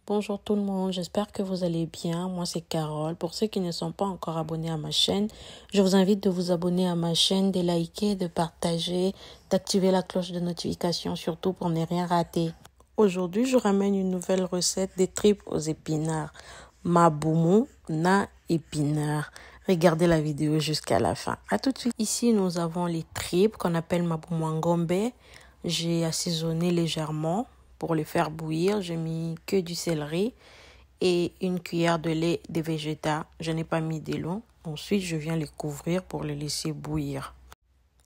Bonjour tout le monde, j'espère que vous allez bien. Moi c'est Carole. Pour ceux qui ne sont pas encore abonnés à ma chaîne, je vous invite de vous abonner à ma chaîne, de liker, de partager, d'activer la cloche de notification, surtout pour ne rien rater. Aujourd'hui, je ramène une nouvelle recette des tripes aux épinards. Maboumou na épinards. Regardez la vidéo jusqu'à la fin. À tout de suite. Ici, nous avons les tripes qu'on appelle maboumou ngombe. J'ai assaisonné légèrement. Pour les faire bouillir, j'ai mis que du céleri et une cuillère de lait de végéta. Je n'ai pas mis de l'eau. Ensuite, je viens les couvrir pour les laisser bouillir.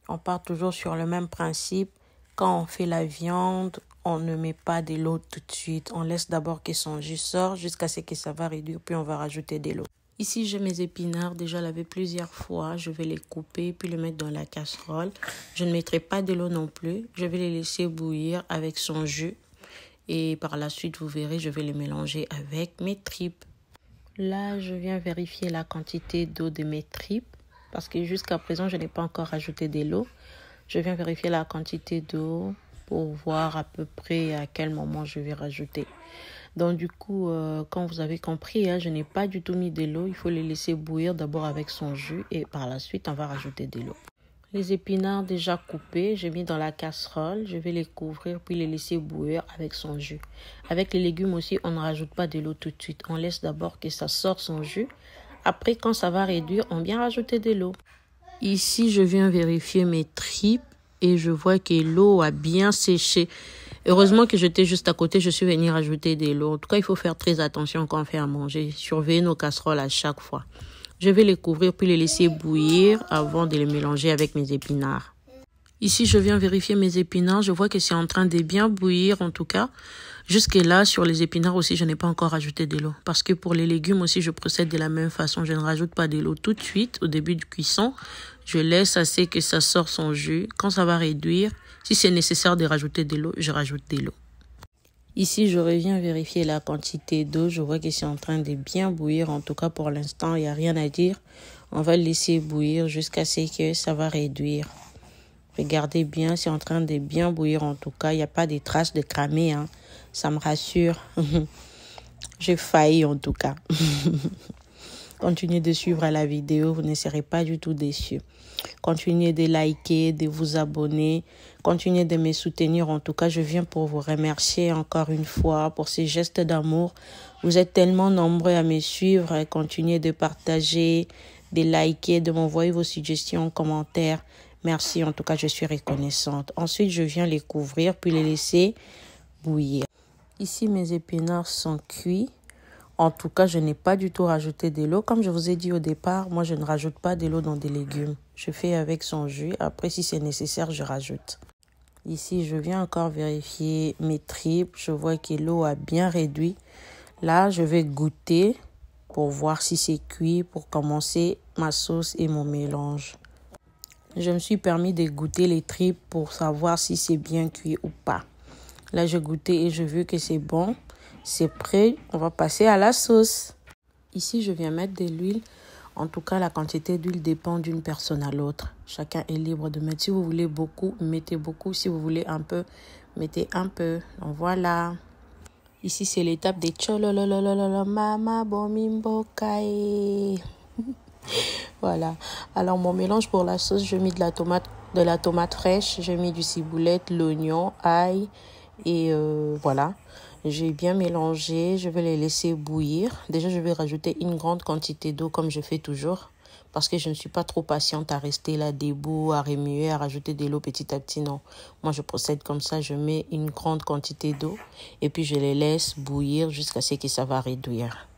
On part toujours sur le même principe. Quand on fait la viande, on ne met pas de l'eau tout de suite. On laisse d'abord que son jus sorte jusqu'à ce que ça va réduire, puis on va rajouter de l'eau. Ici, j'ai mes épinards déjà lavés plusieurs fois. Je vais les couper puis les mettre dans la casserole. Je ne mettrai pas de l'eau non plus. Je vais les laisser bouillir avec son jus. Et par la suite, vous verrez, je vais les mélanger avec mes tripes. Là, je viens vérifier la quantité d'eau de mes tripes. Parce que jusqu'à présent, je n'ai pas encore rajouté de l'eau. Je viens vérifier la quantité d'eau pour voir à peu près à quel moment je vais rajouter. Donc du coup, comme vous avez compris, je n'ai pas du tout mis de l'eau. Il faut les laisser bouillir d'abord avec son jus. Et par la suite, on va rajouter de l'eau. Les épinards déjà coupés, j'ai mis dans la casserole. Je vais les couvrir puis les laisser bouillir avec son jus. Avec les légumes aussi, on ne rajoute pas de l'eau tout de suite. On laisse d'abord que ça sorte son jus. Après, quand ça va réduire, on vient rajouter de l'eau. Ici, je viens vérifier mes tripes et je vois que l'eau a bien séché. Heureusement que j'étais juste à côté, je suis venue rajouter de l'eau. En tout cas, il faut faire très attention quand on fait à manger. Surveiller nos casseroles à chaque fois. Je vais les couvrir puis les laisser bouillir avant de les mélanger avec mes épinards. Ici, je viens vérifier mes épinards. Je vois que c'est en train de bien bouillir en tout cas. Jusque là, sur les épinards aussi, je n'ai pas encore rajouté de l'eau. Parce que pour les légumes aussi, je procède de la même façon. Je ne rajoute pas de l'eau tout de suite au début de cuisson. Je laisse assez que ça sorte son jus. Quand ça va réduire, si c'est nécessaire de rajouter de l'eau, je rajoute de l'eau. Ici, je reviens vérifier la quantité d'eau. Je vois que c'est en train de bien bouillir. En tout cas, pour l'instant, il n'y a rien à dire. On va le laisser bouillir jusqu'à ce que ça va réduire. Regardez bien, c'est en train de bien bouillir. En tout cas, il n'y a pas de traces de cramé. Ça me rassure. J'ai failli en tout cas. Continuez de suivre la vidéo, vous ne serez pas du tout déçus. Continuez de liker, de vous abonner. Continuez de me soutenir. En tout cas, je viens pour vous remercier encore une fois pour ces gestes d'amour. Vous êtes tellement nombreux à me suivre. Continuez de partager, de liker, de m'envoyer vos suggestions en commentaire. Merci, en tout cas, je suis reconnaissante. Ensuite, je viens les couvrir puis les laisser bouillir. Ici, mes épinards sont cuits. En tout cas, je n'ai pas du tout rajouté de l'eau. Comme je vous ai dit au départ, moi, je ne rajoute pas de l'eau dans des légumes. Je fais avec son jus. Après, si c'est nécessaire, je rajoute. Ici, je viens encore vérifier mes tripes. Je vois que l'eau a bien réduit. Là, je vais goûter pour voir si c'est cuit, pour commencer ma sauce et mon mélange. Je me suis permis de goûter les tripes pour savoir si c'est bien cuit ou pas. Là, j'ai goûté et je veux que c'est bon. C'est prêt, on va passer à la sauce. Ici, je viens mettre de l'huile. En tout cas, la quantité d'huile dépend d'une personne à l'autre. Chacun est libre de mettre. Si vous voulez beaucoup, mettez beaucoup. Si vous voulez un peu, mettez un peu. Donc voilà. Ici, c'est l'étape des cholololololo mama bomimbo kae. Voilà. Alors, mon mélange pour la sauce, je mets de la tomate fraîche. J'ai mis du ciboulette, l'oignon, ail et voilà. J'ai bien mélangé, je vais les laisser bouillir. Déjà, je vais rajouter une grande quantité d'eau comme je fais toujours. Parce que je ne suis pas trop patiente à rester là debout, à remuer, à rajouter de l'eau petit à petit. Non, moi je procède comme ça, je mets une grande quantité d'eau. Et puis je les laisse bouillir jusqu'à ce que ça va réduire.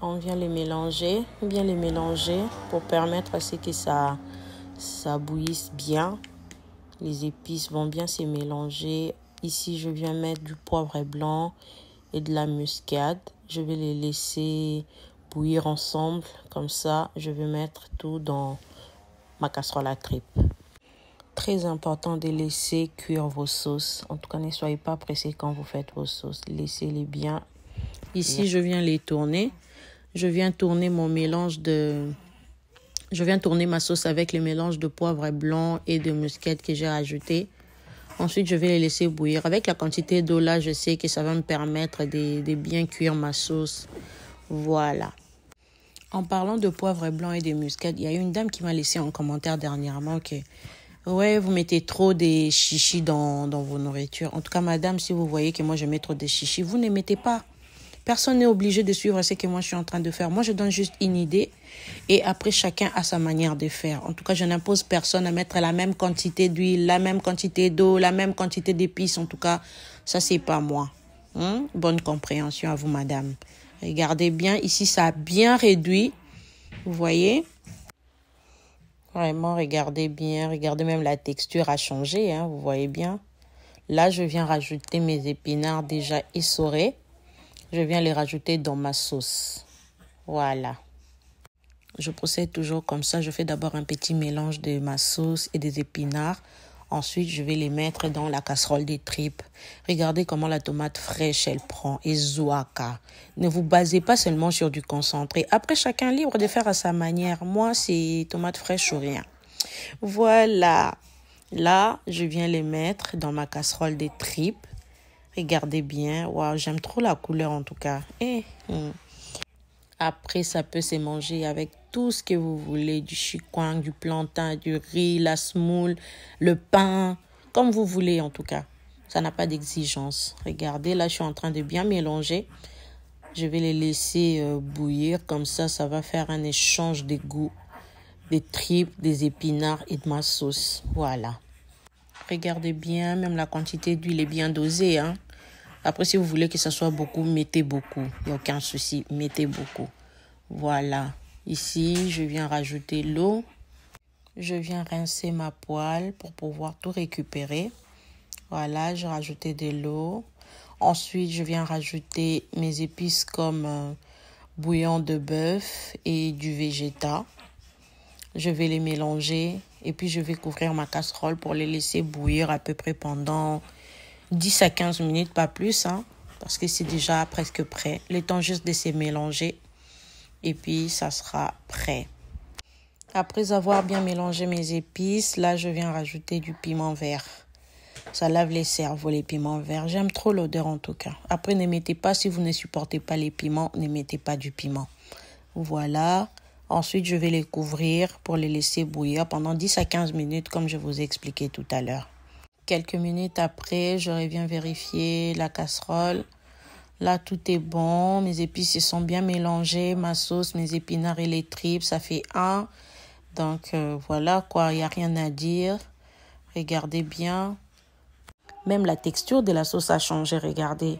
On vient les mélanger, bien les mélanger pour permettre à ce que ça bouillisse bien. Les épices vont bien se mélanger. Ici, je viens mettre du poivre blanc et de la muscade. Je vais les laisser bouillir ensemble. Comme ça, je vais mettre tout dans ma casserole à tripes. Très important de laisser cuire vos sauces. En tout cas, ne soyez pas pressés quand vous faites vos sauces. Laissez-les bien. Ici, je viens les tourner. Je viens tourner mon mélange de... Je viens tourner ma sauce avec le mélange de poivre blanc et de muscade que j'ai rajouté. Ensuite, je vais les laisser bouillir. Avec la quantité d'eau là, je sais que ça va me permettre de bien cuire ma sauce. Voilà. En parlant de poivre blanc et de muscade, il y a une dame qui m'a laissé en commentaire dernièrement que ouais, vous mettez trop des chichis dans vos nourritures. En tout cas, madame, si vous voyez que moi je mets trop de chichis, vous ne mettez pas. Personne n'est obligé de suivre ce que moi je suis en train de faire. Moi, je donne juste une idée et après, chacun a sa manière de faire. En tout cas, je n'impose personne à mettre la même quantité d'huile, la même quantité d'eau, la même quantité d'épices. En tout cas, ça, c'est pas moi. Bonne compréhension à vous, madame. Regardez bien, ici, ça a bien réduit. Vous voyez? Vraiment, regardez bien. Regardez, même la texture a changé, hein, vous voyez bien. Là, je viens rajouter mes épinards déjà essorés. Je viens les rajouter dans ma sauce. Voilà. Je procède toujours comme ça. Je fais d'abord un petit mélange de ma sauce et des épinards. Ensuite, je vais les mettre dans la casserole des tripes. Regardez comment la tomate fraîche, elle prend. Et zouaka. Ne vous basez pas seulement sur du concentré. Après, chacun libre de faire à sa manière. Moi, c'est tomate fraîche ou rien. Voilà. Là, je viens les mettre dans ma casserole des tripes. Regardez bien. Waouh, j'aime trop la couleur en tout cas. Après, ça peut se manger avec tout ce que vous voulez. Du chikwang, du plantain, du riz, la semoule, le pain. Comme vous voulez en tout cas. Ça n'a pas d'exigence. Regardez, là, je suis en train de bien mélanger. Je vais les laisser bouillir. Comme ça va faire un échange de goût. Des tripes, des épinards et de ma sauce. Voilà. Regardez bien, même la quantité d'huile est bien dosée, hein. Après, si vous voulez que ça soit beaucoup, mettez beaucoup. Il n'y a aucun souci, mettez beaucoup. Voilà. Ici, je viens rajouter l'eau. Je viens rincer ma poêle pour pouvoir tout récupérer. Voilà, j'ai rajouté de l'eau. Ensuite, je viens rajouter mes épices comme bouillon de bœuf et du végéta. Je vais les mélanger et puis je vais couvrir ma casserole pour les laisser bouillir à peu près pendant 10 à 15 minutes, pas plus, hein, parce que c'est déjà presque prêt. Le temps juste de se mélanger et puis ça sera prêt. Après avoir bien mélangé mes épices, là je viens rajouter du piment vert. Ça lave les cerveaux, les piments verts. J'aime trop l'odeur en tout cas. Après, ne mettez pas, si vous ne supportez pas les piments, ne mettez pas du piment. Voilà. Ensuite, je vais les couvrir pour les laisser bouillir pendant 10 à 15 minutes, comme je vous ai expliqué tout à l'heure. Quelques minutes après, je reviens vérifier la casserole. Là, tout est bon. Mes épices se sont bien mélangées. Ma sauce, mes épinards et les tripes, ça fait un. Donc, voilà quoi, il n'y a rien à dire. Regardez bien. Même la texture de la sauce a changé, regardez.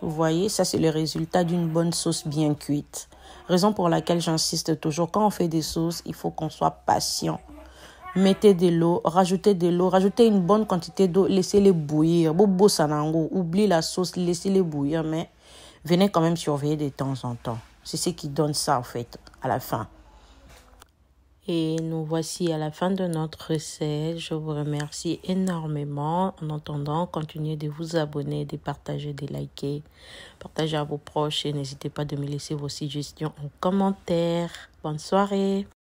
Vous voyez, ça c'est le résultat d'une bonne sauce bien cuite. Raison pour laquelle j'insiste toujours, quand on fait des sauces, il faut qu'on soit patient. Mettez de l'eau, rajoutez une bonne quantité d'eau, laissez-les bouillir. Bobo sanango, oublie la sauce, laissez-les bouillir, mais venez quand même surveiller de temps en temps. C'est ce qui donne ça en fait, à la fin. Et nous voici à la fin de notre recette. Je vous remercie énormément. En attendant, continuez de vous abonner, de partager, de liker. Partagez à vos proches et n'hésitez pas de me laisser vos suggestions en commentaire. Bonne soirée.